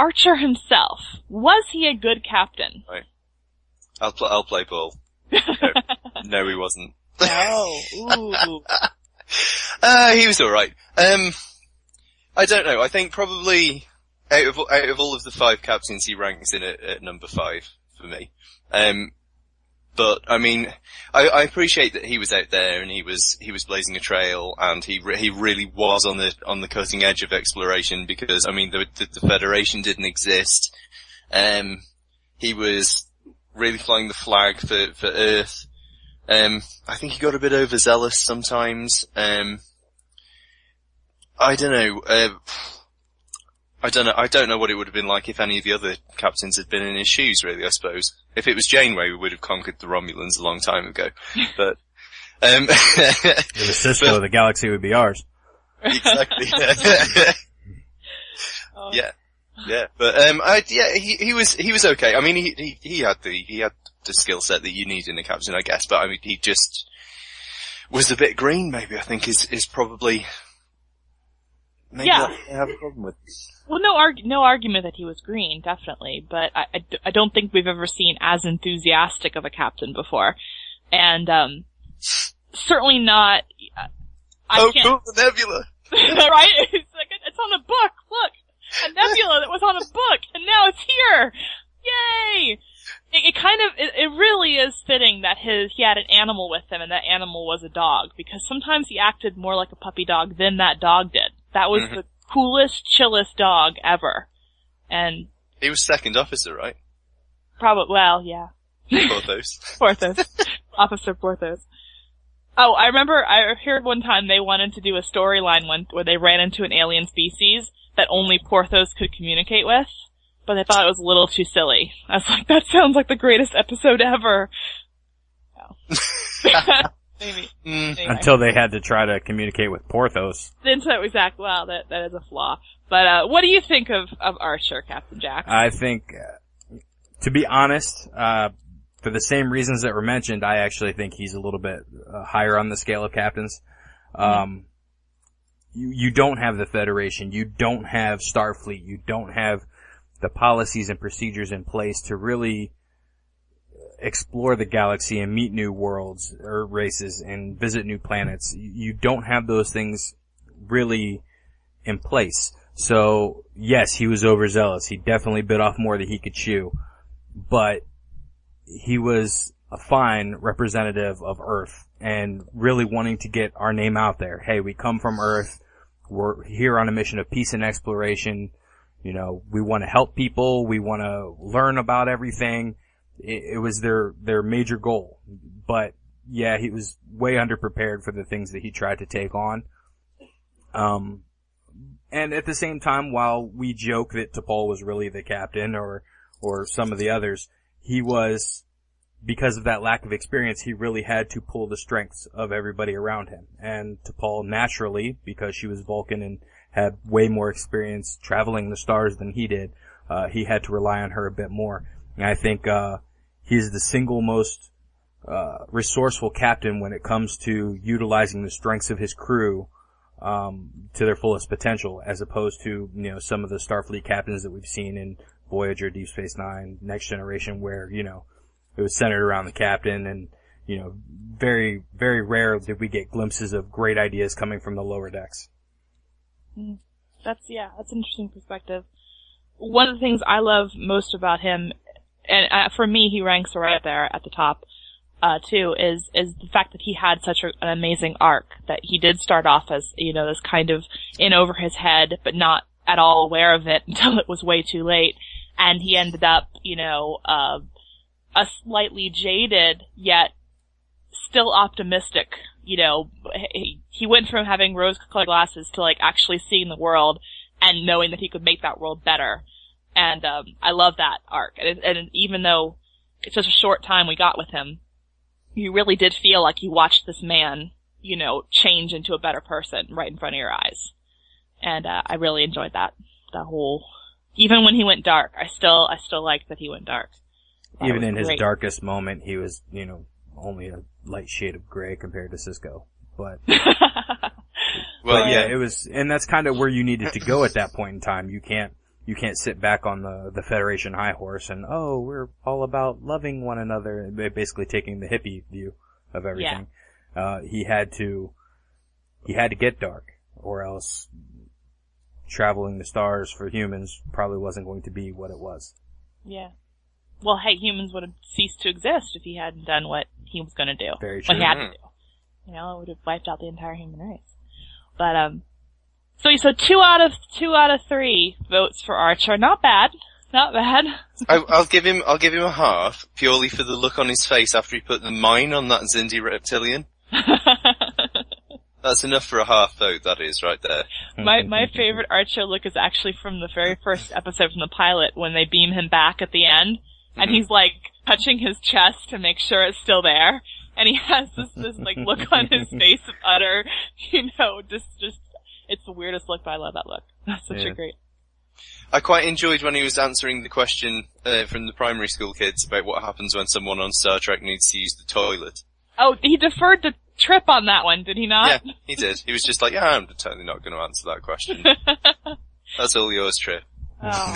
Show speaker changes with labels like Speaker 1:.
Speaker 1: Archer himself, was he a good captain?
Speaker 2: Right. I'll play ball. No, he wasn't.
Speaker 1: No. Ooh.
Speaker 2: He was alright. I don't know. I think probably out of all of the 5 captains, he ranks in at number 5 for me. But I mean, I appreciate that he was out there and he was blazing a trail, and he really was on the cutting edge of exploration, because I mean the Federation didn't exist. He was really flying the flag for Earth. I think he got a bit overzealous sometimes. I don't know. I don't know what it would have been like if any of the other captains had been in his shoes, really, I suppose. If it was Janeway, we would have conquered the Romulans a long time ago. But,
Speaker 3: if it was Cisco, the galaxy would be ours.
Speaker 2: Exactly. Yeah. Yeah. But, he was okay. I mean, he had the skill set that you need in a captain, I guess, but I mean, he just was a bit green, maybe, I think is probably, maybe
Speaker 1: Yeah.
Speaker 2: I have a problem with.
Speaker 1: Well, no argument that he was green, definitely, but I don't think we've ever seen as enthusiastic of a captain before. And, certainly not,
Speaker 2: Cool, the Nebula!
Speaker 1: Right? It's like, it's on a book, look! A nebula that was on a book, and now it's here! Yay! It really is fitting that he had an animal with him, and that animal was a dog, because sometimes he acted more like a puppy dog than that dog did. That was the coolest, chillest dog ever. And
Speaker 2: he was second officer, right?
Speaker 1: well, yeah.
Speaker 2: Porthos.
Speaker 1: Porthos. Officer Porthos. Oh, I remember I heard one time they wanted to do a storyline where they ran into an alien species that only Porthos could communicate with, but they thought it was a little too silly. I was like, that sounds like the greatest episode ever. No. Maybe. Anyway.
Speaker 3: Until they had to try to communicate with Porthos.
Speaker 1: Exactly. Well, that is a flaw. But, what do you think of Archer, Captain Jack?
Speaker 3: I think, to be honest, for the same reasons that were mentioned, I actually think he's a little bit higher on the scale of captains. You don't have the Federation, you don't have Starfleet, you don't have the policies and procedures in place to really explore the galaxy and meet new worlds or races and visit new planets. You don't have those things really in place. So, yes, he was overzealous. He definitely bit off more than he could chew. But he was a fine representative of Earth and really wanting to get our name out there. Hey, we come from Earth. We're here on a mission of peace and exploration. You know, we want to help people. We want to learn about everything. It was their major goal. But, yeah, he was way underprepared for the things that he tried to take on. And at the same time, while we joke that T'Pol was really the captain or some of the others, he was, because of that lack of experience, he really had to pull the strengths of everybody around him. And T'Pol, naturally, because she was Vulcan and had way more experience traveling the stars than he did, he had to rely on her a bit more. And I think, he's the single most, resourceful captain when it comes to utilizing the strengths of his crew, to their fullest potential, as opposed to, you know, some of the Starfleet captains that we've seen in Voyager, Deep Space Nine, Next Generation, where, you know, it was centered around the captain, and, you know, very, very rare did we get glimpses of great ideas coming from the lower decks.
Speaker 1: That's an interesting perspective. One of the things I love most about him, and for me he ranks right there at the top, too, is the fact that he had such an amazing arc, that he did start off as, you know, this kind of in over his head, but not at all aware of it until it was way too late, and he ended up, you know, a slightly jaded, yet still optimistic, you know, he went from having rose-colored glasses to, like, actually seeing the world and knowing that he could make that world better. And, I love that arc. And even though it's such a short time we got with him, you really did feel like you watched this man, you know, change into a better person right in front of your eyes. And, I really enjoyed that whole, even when he went dark, I still liked that he went dark.
Speaker 3: Even in his darkest moment, he was, you know, only a light shade of gray compared to Cisco. But,
Speaker 2: well,
Speaker 3: yeah, it was, and that's kind of where you needed to go at that point in time. You can't you can't sit back on the Federation high horse and, oh, we're all about loving one another, basically taking the hippie view of everything. He had to get dark, or else traveling the stars for humans probably wasn't going to be what it was.
Speaker 1: Yeah. Well, hey, humans would have ceased to exist if he hadn't done what he was going to do.
Speaker 3: Very true.
Speaker 1: What he had to do. You know, it would have wiped out the entire human race. But so 2 out of 3 votes for Archer. Not bad. Not bad.
Speaker 2: I'll give him a half, purely for the look on his face after he put the mine on that Xindi reptilian. That's enough for a half vote, that is, right there.
Speaker 1: My favorite Archer look is actually from the very first episode from the pilot, when they beam him back at the end, and he's like touching his chest to make sure it's still there, and he has this like look on his face of utter, just it's the weirdest look, but I love that look. That's such a great.
Speaker 2: I quite enjoyed when he was answering the question from the primary school kids about what happens when someone on Star Trek needs to use the toilet.
Speaker 1: Oh, he deferred to Trip on that one, did he not?
Speaker 2: Yeah, he did. He was just like, yeah, I'm totally not going to answer that question. That's all yours, Trip.
Speaker 1: Oh.